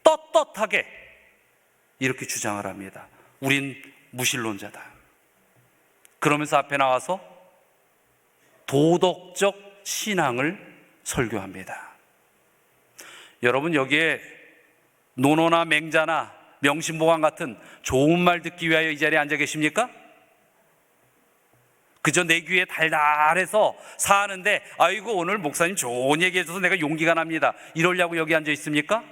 떳떳하게 이렇게 주장을 합니다. 우린 무신론자다. 그러면서 앞에 나와서 도덕적 신앙을 설교합니다. 여러분, 여기에 논어나 맹자나 명심보감 같은 좋은 말 듣기 위하여 이 자리에 앉아 계십니까? 그저 내 귀에 달달해서 사는데 아이고 오늘 목사님 좋은 얘기 해줘서 내가 용기가 납니다, 이러려고 여기 앉아 있습니까?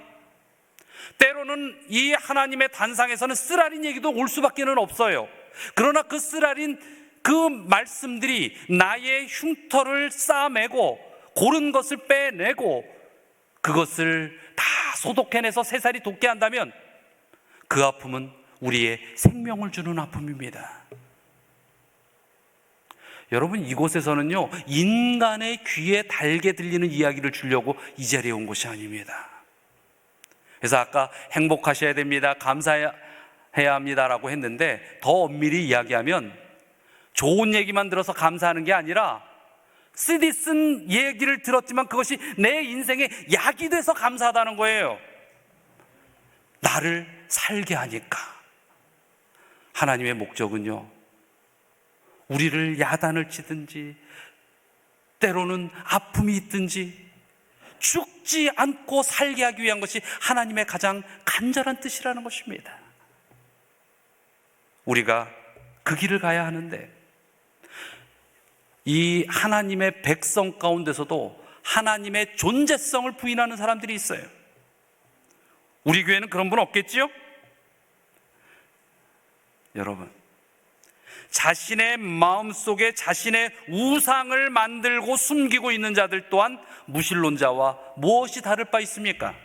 때로는 이 하나님의 단상에서는 쓰라린 얘기도 올 수밖에 없어요. 그러나 그 쓰라린 그 말씀들이 나의 흉터를 쌓아매고 고른 것을 빼내고 그것을 다 소독해내서 새살이 돋게 한다면 그 아픔은 우리의 생명을 주는 아픔입니다. 여러분, 이곳에서는요, 인간의 귀에 달게 들리는 이야기를 주려고 이 자리에 온 것이 아닙니다. 그래서 아까 행복하셔야 됩니다, 감사해야 합니다라고 했는데 더 엄밀히 이야기하면 좋은 얘기만 들어서 감사하는 게 아니라 쓰디 쓴 얘기를 들었지만 그것이 내 인생의 약이 돼서 감사하다는 거예요. 나를 살게 하니까. 하나님의 목적은요, 우리를 야단을 치든지 때로는 아픔이 있든지 죽지 않고 살게 하기 위한 것이 하나님의 가장 간절한 뜻이라는 것입니다. 우리가 그 길을 가야 하는데 이 하나님의 백성 가운데서도 하나님의 존재성을 부인하는 사람들이 있어요. 우리 교회는 그런 분 없겠지요? 여러분, 자신의 마음속에 자신의 우상을 만들고 숨기고 있는 자들 또한 무신론자와 무엇이 다를 바 있습니까?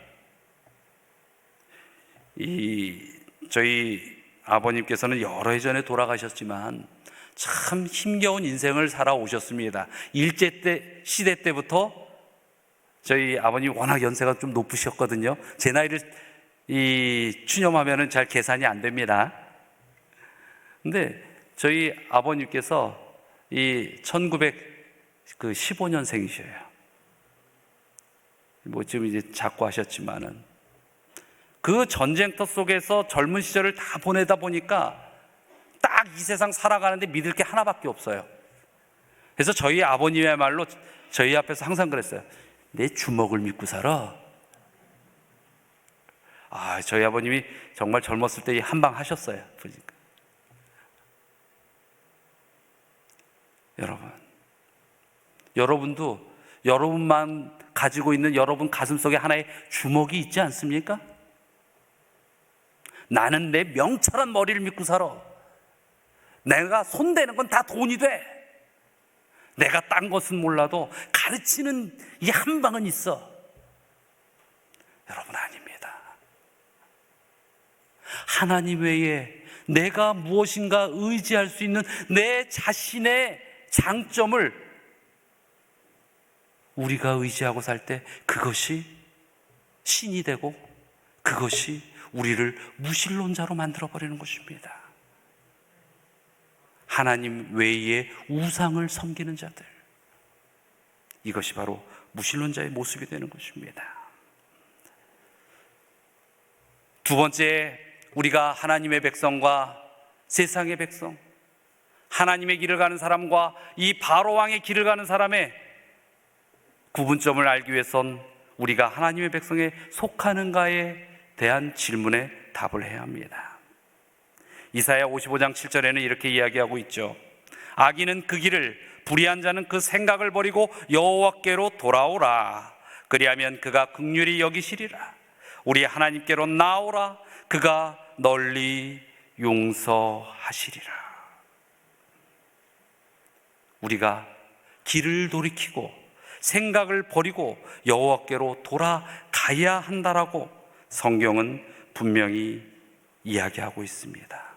저희 아버님께서는 여러 해 전에 돌아가셨지만 참 힘겨운 인생을 살아오셨습니다. 일제 시대 때부터 저희 아버님이 워낙 연세가 좀 높으셨거든요. 제 나이를 이 추념하면은 잘 계산이 안 됩니다. 근데 저희 아버님께서 이 1915년생이셔요. 뭐 지금 이제 자꾸 하셨지만은 그 전쟁터 속에서 젊은 시절을 다 보내다 보니까 딱 이 세상 살아가는데 믿을 게 하나밖에 없어요. 그래서 저희 아버님의말로 저희 앞에서 항상 그랬어요. 내 주먹을 믿고 살아. 저희 아버님이 정말 젊었을 때 한방 하셨어요. 보니까. 여러분도 여러분만 가지고 있는 여러분 가슴속에 하나의 주먹이 있지 않습니까? 나는 내 명철한 머리를 믿고 살아. 내가 손대는 건 다 돈이 돼. 내가 딴 것은 몰라도 가르치는 이 한 방은 있어. 여러분, 아닙니다. 하나님 외에 내가 무엇인가 의지할 수 있는 내 자신의 장점을 우리가 의지하고 살 때 그것이 신이 되고 그것이 우리를 무신론자로 만들어버리는 것입니다. 하나님 외에 우상을 섬기는 자들, 이것이 바로 무신론자의 모습이 되는 것입니다. 두 번째, 우리가 하나님의 백성과 세상의 백성, 하나님의 길을 가는 사람과 이 바로왕의 길을 가는 사람의 구분점을 알기 위해선 우리가 하나님의 백성에 속하는가에 대한 질문에 답을 해야 합니다. 이사야 55장 7절에는 이렇게 이야기하고 있죠. 악인은 그 길을, 불의한 자는 그 생각을 버리고 여호와께로 돌아오라. 그리하면 그가 긍휼히 여기시리라. 우리 하나님께로 나오라. 그가 널리 용서하시리라. 우리가 길을 돌이키고 생각을 버리고 여호와께로 돌아가야 한다라고 성경은 분명히 이야기하고 있습니다.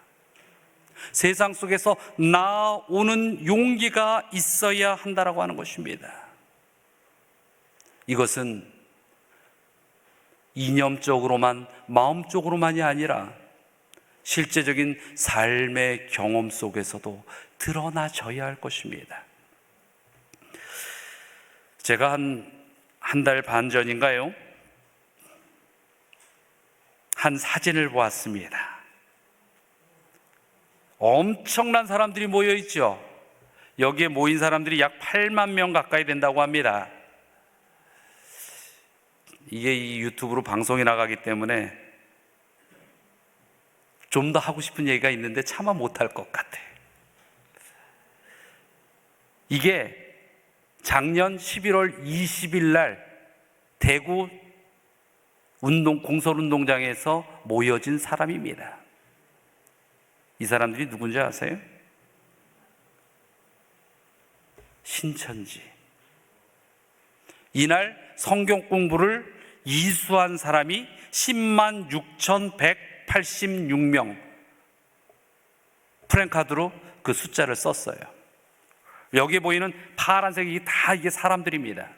세상 속에서 나오는 용기가 있어야 한다라고 하는 것입니다. 이것은 이념적으로만, 마음적으로만이 아니라 실제적인 삶의 경험 속에서도 드러나져야 할 것입니다. 제가 한 달 반 전인가요? 한 사진을 보았습니다. 엄청난 사람들이 모여 있죠. 여기에 모인 사람들이 약 8만 명 가까이 된다고 합니다. 이게 이 유튜브로 방송이 나가기 때문에 좀 더 하고 싶은 얘기가 있는데 차마 못할 것 같아. 이게 작년 11월 20일 날 대구 공설운동장에서 모여진 사람입니다. 이 사람들이 누군지 아세요? 신천지. 이날 성경 공부를 이수한 사람이 10만 6,186명 프랭카드로 그 숫자를 썼어요. 여기에 보이는 파란색이 다 이게 사람들입니다.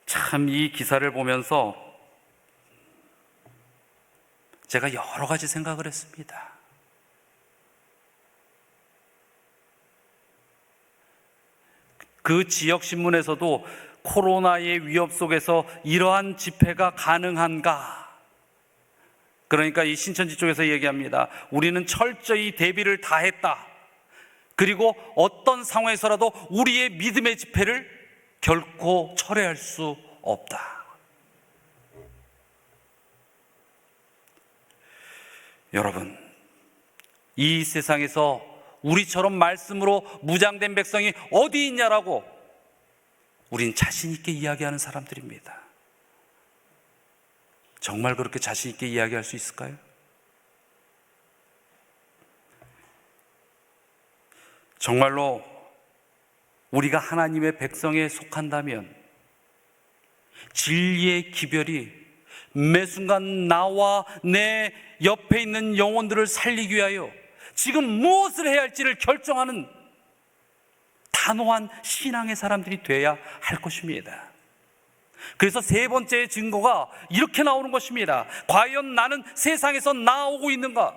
참 이 기사를 보면서 제가 여러 가지 생각을 했습니다. 그 지역 신문에서도 코로나의 위협 속에서 이러한 집회가 가능한가? 그러니까 이 신천지 쪽에서 얘기합니다. 우리는 철저히 대비를 다했다. 그리고 어떤 상황에서라도 우리의 믿음의 집회를 결코 철회할 수 없다. 여러분, 이 세상에서 우리처럼 말씀으로 무장된 백성이 어디 있냐라고 우린 자신 있게 이야기하는 사람들입니다. 정말 그렇게 자신 있게 이야기할 수 있을까요? 정말로 우리가 하나님의 백성에 속한다면 진리의 기별이 매 순간 나와 내 옆에 있는 영혼들을 살리기 위하여 지금 무엇을 해야 할지를 결정하는 단호한 신앙의 사람들이 돼야 할 것입니다. 그래서 세 번째 증거가 이렇게 나오는 것입니다. 과연 나는 세상에서 나아오고 있는가?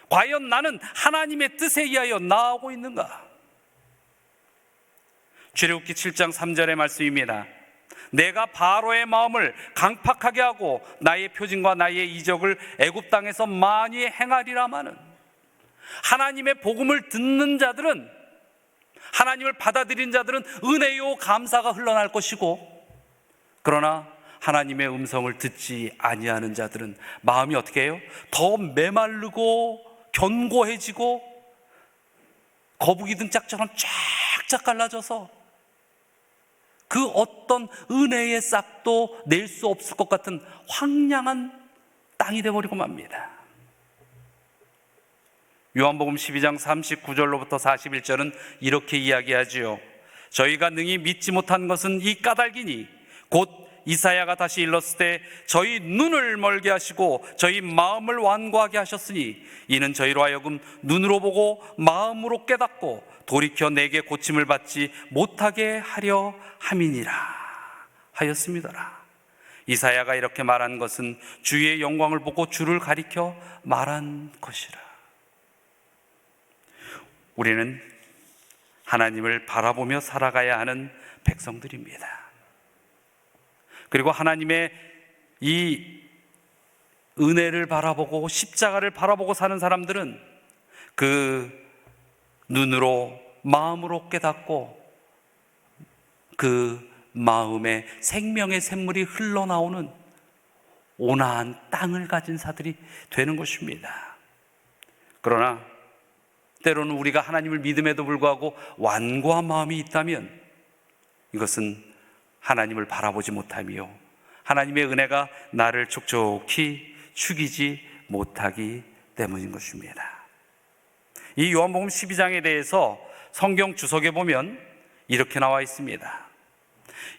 과연 나는 하나님의 뜻에 의하여 나아오고 있는가? 출애굽기 7장 3절의 말씀입니다. 내가 바로의 마음을 강팍하게 하고 나의 표징과 나의 이적을 애굽 땅에서 많이 행하리라마는, 하나님의 복음을 듣는 자들은, 하나님을 받아들인 자들은 은혜요 감사가 흘러날 것이고, 그러나 하나님의 음성을 듣지 아니하는 자들은 마음이 어떻게 해요? 더 메마르고 견고해지고 거북이 등짝처럼 쫙쫙 갈라져서 그 어떤 은혜의 싹도 낼 수 없을 것 같은 황량한 땅이 되어버리고 맙니다. 요한복음 12장 39절로부터 41절은 이렇게 이야기하지요. 저희가 능히 믿지 못한 것은 이 까닭이니 곧 이사야가 다시 일렀을 때 저희 눈을 멀게 하시고 저희 마음을 완고하게 하셨으니 이는 저희로 하여금 눈으로 보고 마음으로 깨닫고 돌이켜 내게 고침을 받지 못하게 하려 함이니라 하였습니다라. 이사야가 이렇게 말한 것은 주의 영광을 보고 주를 가리켜 말한 것이라. 우리는 하나님을 바라보며 살아가야 하는 백성들입니다. 그리고 하나님의 이 은혜를 바라보고 십자가를 바라보고 사는 사람들은 그 눈으로 마음으로 깨닫고 그 마음에 생명의 샘물이 흘러나오는 온화한 땅을 가진 자들이 되는 것입니다. 그러나 때로는 우리가 하나님을 믿음에도 불구하고 완고한 마음이 있다면 이것은 하나님을 바라보지 못하며 하나님의 은혜가 나를 촉촉히 죽이지 못하기 때문인 것입니다. 이 요한복음 12장에 대해서 성경 주석에 보면 이렇게 나와 있습니다.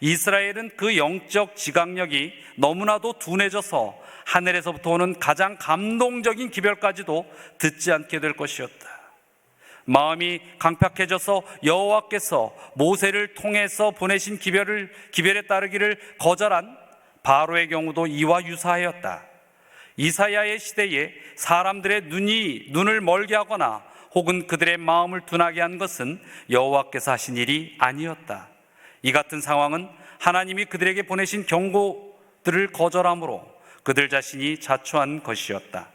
이스라엘은 그 영적 지각력이 너무나도 둔해져서 하늘에서부터 오는 가장 감동적인 기별까지도 듣지 않게 될 것이었다. 마음이 강팍해져서 여호와께서 모세를 통해서 보내신 기별에 따르기를 거절한 바로의 경우도 이와 유사하였다. 이사야의 시대에 사람들의 눈을 멀게 하거나 혹은 그들의 마음을 둔하게 한 것은 여호와께서 하신 일이 아니었다. 이 같은 상황은 하나님이 그들에게 보내신 경고들을 거절함으로 그들 자신이 자초한 것이었다.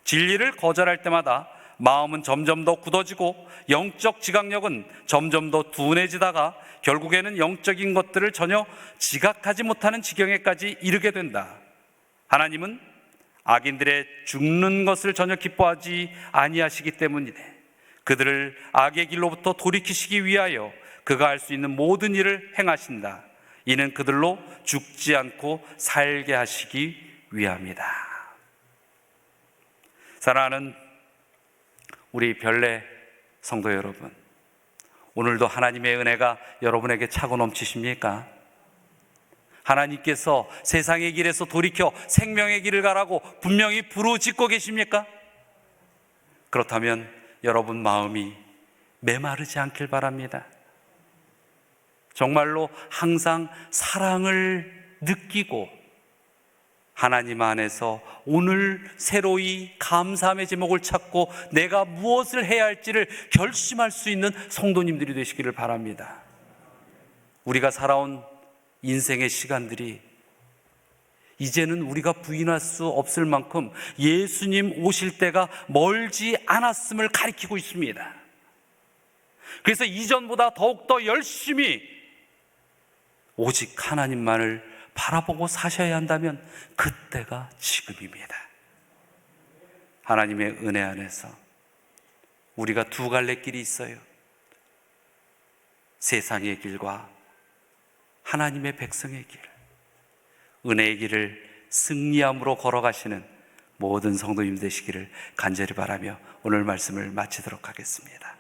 진리를 거절할 때마다 마음은 점점 더 굳어지고 영적 지각력은 점점 더 둔해지다가 결국에는 영적인 것들을 전혀 지각하지 못하는 지경에까지 이르게 된다. 하나님은 악인들의 죽는 것을 전혀 기뻐하지 아니하시기 때문이네. 그들을 악의 길로부터 돌이키시기 위하여 그가 할 수 있는 모든 일을 행하신다. 이는 그들로 죽지 않고 살게 하시기 위함이다. 사랑하는 우리 별내 성도 여러분, 오늘도 하나님의 은혜가 여러분에게 차고 넘치십니까? 하나님께서 세상의 길에서 돌이켜 생명의 길을 가라고 분명히 부르짖고 계십니까? 그렇다면 여러분 마음이 메마르지 않길 바랍니다. 정말로 항상 사랑을 느끼고 하나님 안에서 오늘 새로이 감사함의 제목을 찾고 내가 무엇을 해야 할지를 결심할 수 있는 성도님들이 되시기를 바랍니다. 우리가 살아온 인생의 시간들이 이제는 우리가 부인할 수 없을 만큼 예수님 오실 때가 멀지 않았음을 가리키고 있습니다. 그래서 이전보다 더욱더 열심히 오직 하나님만을 바라보고 사셔야 한다면 그때가 지금입니다. 하나님의 은혜 안에서 우리가 두 갈래 길이 있어요. 세상의 길과 하나님의 백성의 길, 은혜의 길을 승리함으로 걸어가시는 모든 성도님 되시기를 간절히 바라며 오늘 말씀을 마치도록 하겠습니다.